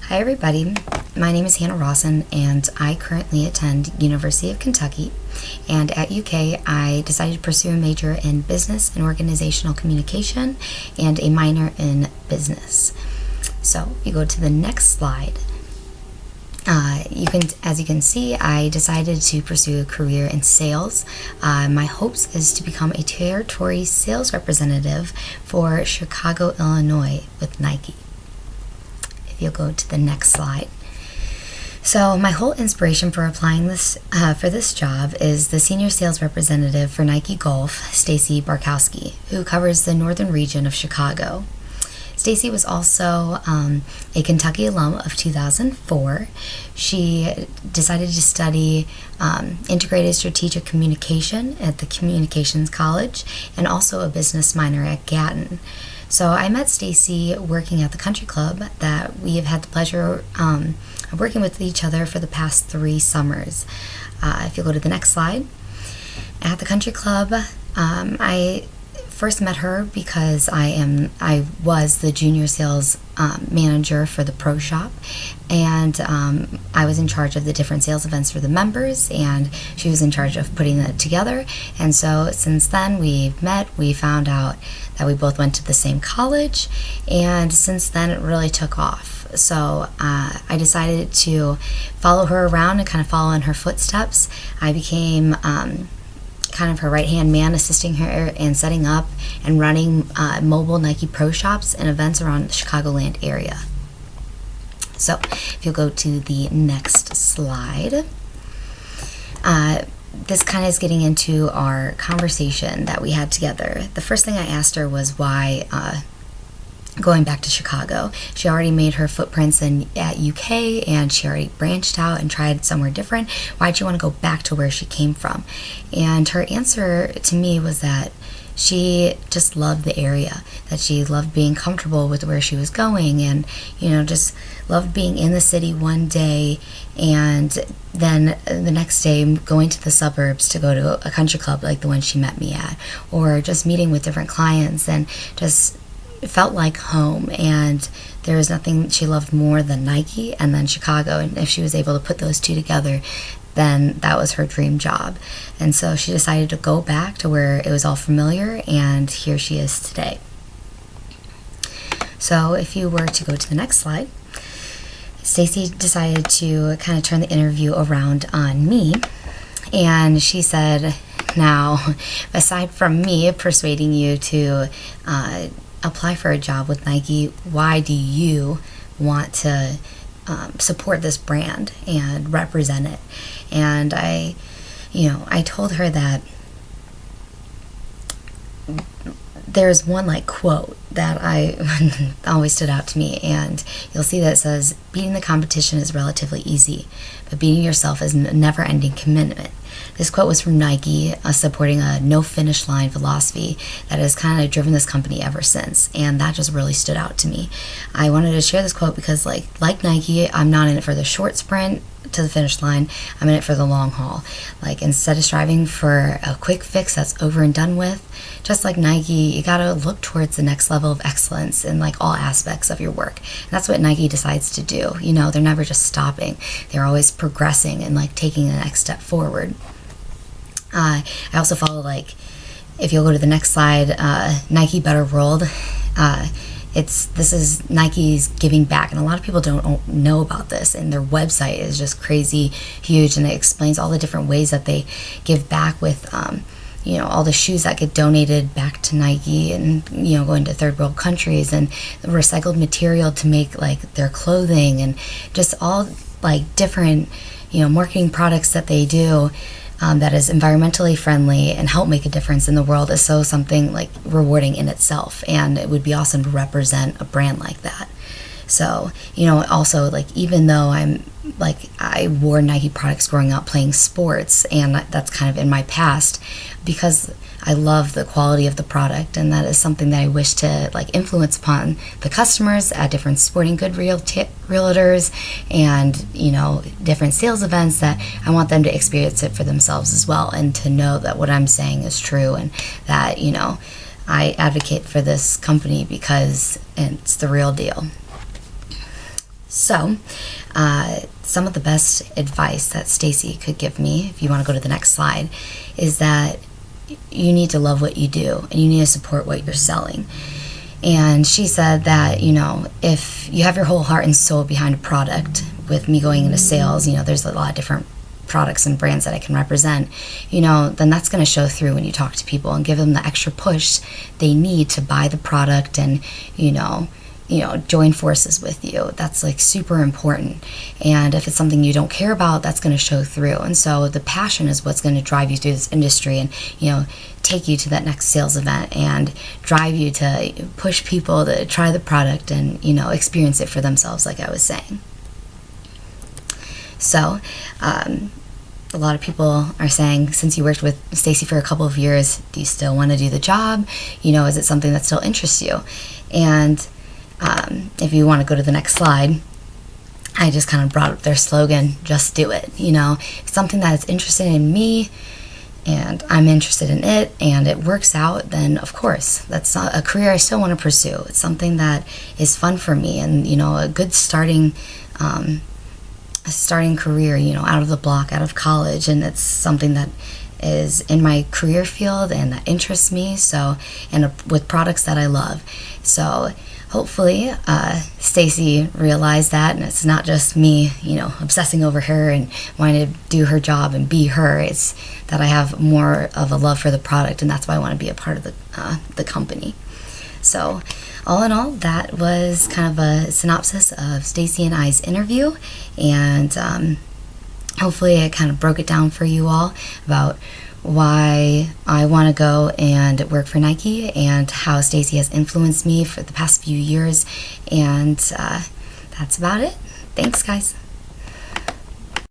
Hi everybody, my name is Hannah Rawson and I currently attend University of Kentucky, and at UK I decided to pursue a major in business and organizational communication and a minor in business. So if you go to the next slide, as you can see, I decided to pursue a career in sales. My hopes is to become a territory sales representative for Chicago, Illinois with Nike. If you'll go to the next slide. So my whole inspiration for applying for this job is the senior sales representative for Nike Golf, Stacy Barkowski, who covers the northern region of Chicago. Stacy was also a Kentucky alum of 2004. She decided to study integrated strategic communication at the Communications College and also a business minor at Gatton. So I met Stacy working at the country club that we have had the pleasure of working with each other for the past 3 summers. If you go to the next slide, at the country club, I first met her because I was the junior sales manager for the pro shop, and I was in charge of the different sales events for the members, and she was in charge of putting it together. And so since then we've met, we found out that we both went to the same college, and since then it really took off. So I decided to follow her around and kind of follow in her footsteps. I became kind of her right-hand man, assisting her in setting up and running mobile Nike Pro shops and events around the Chicagoland area. So if you'll go to the next slide, this kind of is getting into our conversation that we had together. The first thing I asked her was why going back to Chicago. She already made her footprints at UK, and she already branched out and tried somewhere different. Why'd she want to go back to where she came from? And her answer to me was that she just loved the area, that she loved being comfortable with where she was going, and just loved being in the city one day and then the next day going to the suburbs to go to a country club like the one she met me at, or just meeting with different clients, and just it felt like home. And there was nothing she loved more than Nike and then Chicago, and if she was able to put those two together, then that was her dream job. And so she decided to go back to where it was all familiar, and here she is today. So if you were to go to the next slide, Stacy decided to kind of turn the interview around on me, and she said, now, aside from me persuading you to apply for a job with Nike, why do you want to support this brand and represent it? And I told her that there's one quote that I always stood out to me, and you'll see that it says, beating the competition is relatively easy, but beating yourself is a never-ending commitment. This quote was from Nike, supporting a no finish line philosophy that has kind of driven this company ever since, and that just really stood out to me. I wanted to share this quote because like Nike, I'm not in it for the short sprint to the finish line. I'm in it for the long haul. Instead of striving for a quick fix that's over and done with, just like Nike, you gotta look towards the next level of excellence in all aspects of your work. And that's what Nike decides to do. They're never just stopping. They're always progressing and taking the next step forward. I also follow if you'll go to the next slide, Nike Better World. This is Nike's giving back, and a lot of people don't know about this, and their website is just crazy huge, and it explains all the different ways that they give back with all the shoes that get donated back to Nike, and going to third world countries, and the recycled material to make their clothing, and just all different marketing products that they do that is environmentally friendly and help make a difference in the world is something rewarding in itself, and it would be awesome to represent a brand like that. So also even though I wore Nike products growing up playing sports, and that's kind of in my past, because I love the quality of the product, and that is something that I wish to influence upon the customers at different sporting good realtors and different sales events, that I want them to experience it for themselves as well, and to know that what I'm saying is true, and that I advocate for this company because it's the real deal. So, some of the best advice that Stacy could give me, if you want to go to the next slide, is that you need to love what you do and you need to support what you're selling. And she said that, if you have your whole heart and soul behind a product, with me going into sales, there's a lot of different products and brands that I can represent, then that's going to show through when you talk to people and give them the extra push they need to buy the product and, join forces with you. That's like super important. And if it's something you don't care about, that's going to show through. And so the passion is what's going to drive you through this industry and, take you to that next sales event and drive you to push people to try the product and, experience it for themselves, like I was saying. So, a lot of people are saying, since you worked with Stacy for a couple of years, do you still want to do the job? Is it something that still interests you? And if you want to go to the next slide, I just kind of brought up their slogan, just do it. It's something that is interested in me and I'm interested in it and it works out, then of course, that's a career I still want to pursue. It's something that is fun for me and, a good starting career, out of the block, out of college, and it's something that is in my career field and that interests me, and with products that I love. So hopefully Stacy realized that, and it's not just me, obsessing over her and wanting to do her job and be her. It's that I have more of a love for the product, and that's why I want to be a part of the company. So all in all, that was kind of a synopsis of Stacy and I's interview, and hopefully I kind of broke it down for you all about why I want to go and work for Nike and how Stacy has influenced me for the past few years, and that's about it. Thanks, guys.